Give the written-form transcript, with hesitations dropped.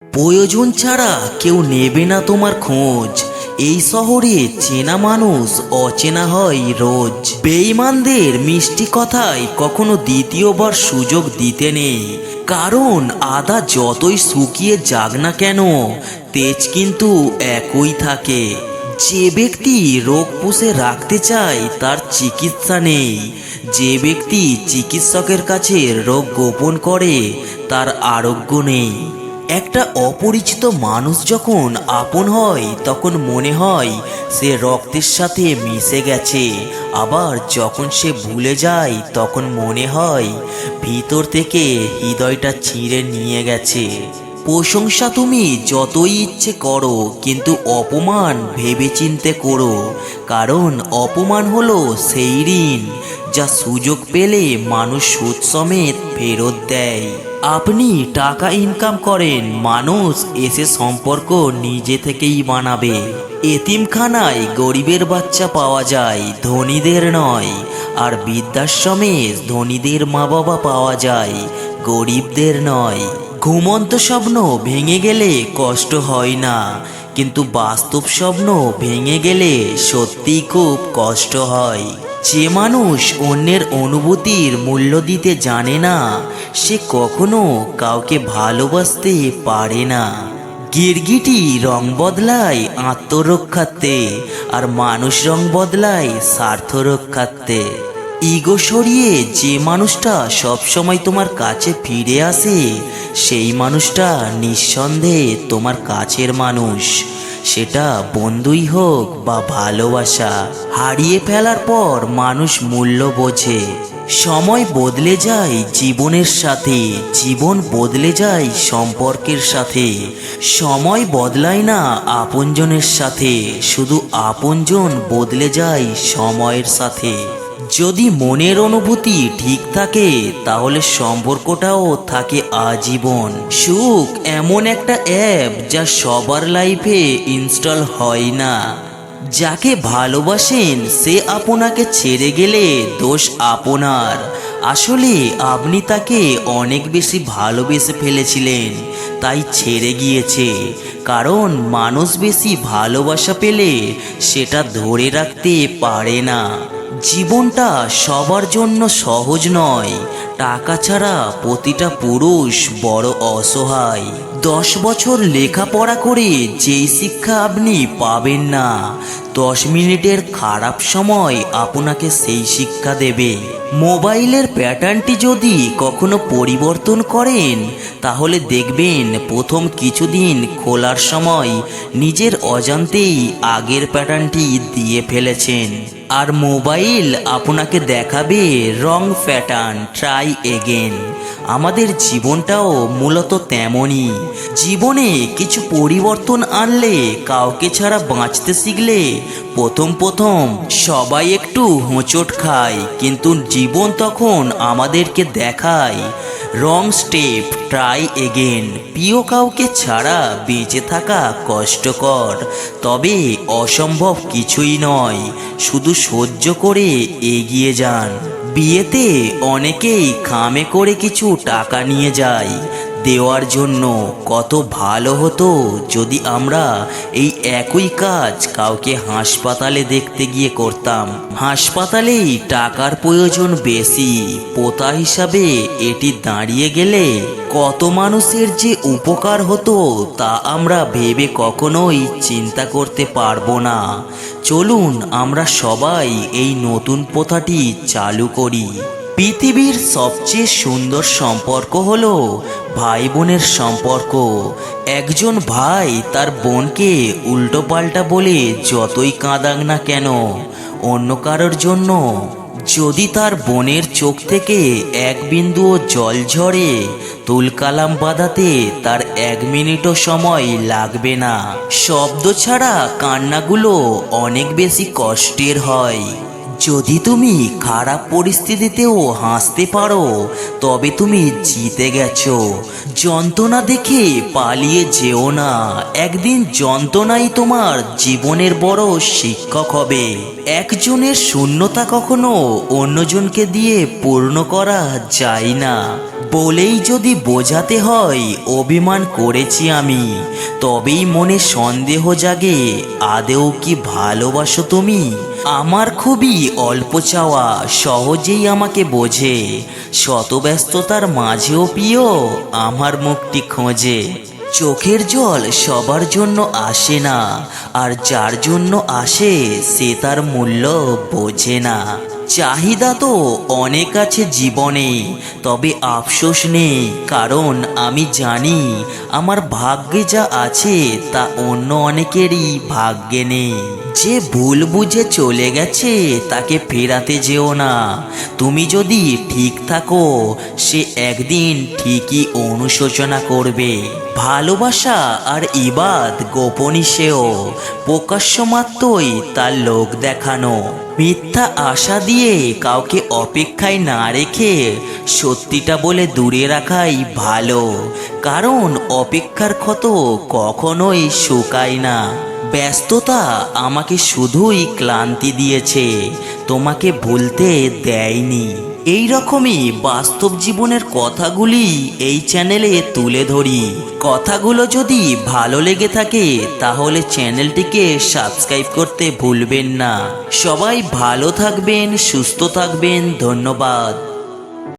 প্রয়োজন ছাড়া কেউ নেবে না তোমার খোঁজ। এই শহরে চেনা মানুষ অচেনা হয় রোজ। বেঈমানদের মিষ্টি কথায় কখনো দ্বিতীয়বার সুযোগ দিতে নেই, কারণ আদা যতই শুকিয়ে যাক না কেন তেজ কিন্তু একই থাকে। যে ব্যক্তি রোগ পুষে রাখতে চায় তার চিকিৎসা নেই, যে ব্যক্তি চিকিৎসকের কাছে রোগ গোপন করে তার আরোগ্য নেই। একটা অপরিচিত মানুষ যখন আপন হয় তখন মনে হয় সে রক্তের সাথে মিশে গেছে, আবার যখন সে ভুলে যায় তখন মনে হয় ভিতর থেকে হৃদয়টা ছিঁড়ে নিয়ে গেছে। প্রশংসা তুমি যতই ইচ্ছে করো, কিন্তু অপমান ভেবেচিন্তে করো, কারণ অপমান হলো সেই ঋণ যা সুযোগ পেলে মানুষ সুদ সমেত ফেরত দেয়। আপনি টাকা ইনকাম করেন, মানুষ এসে সম্পর্ক নিজে থেকেই বানাবে। এতিমখানায় গরিবের বাচ্চা পাওয়া যায়, ধনীদের নয়। আর বৃদ্ধাশ্রমে ধনীদের মা বাবা পাওয়া যায়, গরিবদের নয়। ঘুমন্ত স্বপ্ন ভেঙে গেলে কষ্ট হয় না, কিন্তু বাস্তব স্বপ্ন ভেঙে গেলে সত্যিই খুব কষ্ট হয়। যে মানুষ অন্যের অনুভূতির মূল্য দিতে জানে না, সে কখনো কাউকে ভালোবাসতে পারে না। গিরগিটি রং বদলায় আত্মরক্ষার্থে, আর মানুষ রং বদলায় স্বার্থ রক্ষার্থে। ইগো সরিয়ে যে মানুষটা সবসময় তোমার কাছে ফিরে আসে, সেই মানুষটা নিঃসন্দেহে তোমার কাছের মানুষ। সেটা বন্ধুই হোক বা ভালোবাসা। হারিয়ে ফেলার পর মানুষ মূল্য বোঝে। সময় বদলে যায় জীবনের সাথে, জীবন বদলে যায় সম্পর্কের সাথে। সময় বদলায় না আপনজনের সাথে, শুধু আপনজন বদলে যায় সময়ের সাথে। যদি মনের অনুভূতি ঠিক থাকে তাহলে সম্পর্কটাও থাকে আজীবন। সুখ এমন একটা অ্যাপ যা সবার লাইফে ইনস্টল হয় না। যাকে ভালোবাসেন সে আপনাকে ছেড়ে গেলে দোষ আপনার। আসলে আপনি তাকে অনেক বেশি ভালোবেসে ফেলেছিলেন, তাই ছেড়ে গিয়েছে। কারণ মানুষ বেশি ভালোবাসা পেলে সেটা ধরে রাখতে পারে না। জীবনটা সবার জন্য সহজ নয়। টাকা ছাড়া প্রতিটা পুরুষ বড় অসহায়। 10 বছর লেখাপড়া করে যেই শিক্ষা আপনি পাবেন না, 10 মিনিটের খারাপ সময় আপনাকে সেই শিক্ষা দেবে। মোবাইলের প্যাটার্নটি যদি কখনো পরিবর্তন করেন, তাহলে দেখবেন প্রথম কিছুদিন খোলার সময় নিজের অজান্তেই আগের প্যাটার্নটি দিয়ে ফেলেছেন। আর মোবাইল আপনাকে দেখাবে রং প্যাটার্ন, ট্রাই এগেন। আমাদের জীবনটাও মূলত তেমনই। জীবনে কিছু পরিবর্তন আনলে, কাউকে ছাড়া বাঁচতে শিখলে প্রথম প্রথম সবাই একটু হোঁচট খায়, কিন্তু জীবন তখন আমাদেরকে দেখায় রং স্টেপ, ট্রাই এগেন। প্রিয় কাউকে ছাড়া বেঁচে থাকা কষ্টকর, তবে অসম্ভব কিছুই নয়। শুধু সহ্য করে এগিয়ে যান। বিয়েতে অনেকেই খামে করে কিছু টাকা নিয়ে যায় দেওয়ার জন্য। কত ভালো হতো যদি আমরা এই একই কাজ কাউকে হাসপাতালে দেখতে গিয়ে করতাম। হাসপাতালেই টাকার প্রয়োজন বেশি, পোতা হিসাবে এটি দাঁড়িয়ে গেলে কত মানুষের যে উপকার হতো তা আমরা ভেবে কখনোই চিন্তা করতে পারবো না। চলুন আমরা সবাই এই নতুন প্রথাটি চালু করি। পৃথিবীর সবচেয়ে সুন্দর সম্পর্ক হলো ভাই বোনের সম্পর্ক। একজন ভাই তার বোনকে উল্টোপাল্টা বলে যতই কাঁদাক না কেন অন্য কারোর জন্য, যদি তার বোনের চোখ থেকে এক বিন্দুও জল ঝরে, তুলকালাম বাঁধাতে তার 1 মিনিটও সময় লাগবে না। শব্দ ছাড়া কান্নাগুলো অনেক বেশি কষ্টের হয়। যদি তুমি খারাপ পরিস্থিতিতেও হাসতে পারো তবে তুমি জিতে গেছো। যন্ত্রণা দেখে পালিয়ে যেও না, একদিন যন্ত্রণাই তোমার জীবনের বড় শিক্ষক হবে। একজনের শূন্যতা কখনো অন্যজনকে দিয়ে পূর্ণ করা যায় না। বলেই যদি বোঝাতে হয় অভিমান করেছি আমি, তবেই মনে সন্দেহ জাগে আদেও কি ভালোবাসো তুমি। আমার খুবই অল্প চাওয়া, সহজেই আমাকে বোঝে, শত ব্যস্ততার মাঝেও প্রিয় আমার মুখটি খোঁজে। চোখের জল সবার জন্য আসে না, আর যার জন্য আসে সে তার মূল্য বোঝে না। চাহিদা তো অনেক আছে জীবনে, তবে আফসোস নেই, কারণ আমি জানি আমার ভাগ্যে যা আছে তা অন্য অনেকেরই ভাগ্যে নেই। যে ভুল বুঝে চলে গেছে তাকে ফেরাতে যেও না। তুমি যদি ঠিক থাকো সে একদিন ঠিকই অনুশোচনা করবে। ভালোবাসা আর ইবাদ গোপনই সেও, প্রকাশ্য মাত্রই তার লোক দেখানো। মিথ্যা আশা দিয়ে কাউকে অপেক্ষায় না রেখে সত্যিটা বলে দূরে রাখাই ভালো, কারণ অপেক্ষার ক্ষত কখনোই শুকায় না। ব্যস্ততা আমাকে শুধুই ক্লান্তি দিয়েছে, তোমাকে ভুলতে দেয়নি। এই রকমই বাস্তব জীবনের কথাগুলি এই চ্যানেলে তুলে ধরি। কথাগুলো যদি ভালো লেগে থাকে তাহলে চ্যানেলটিকে সাবস্ক্রাইব করতে ভুলবেন না। সবাই ভালো থাকবেন, সুস্থ থাকবেন, ধন্যবাদ।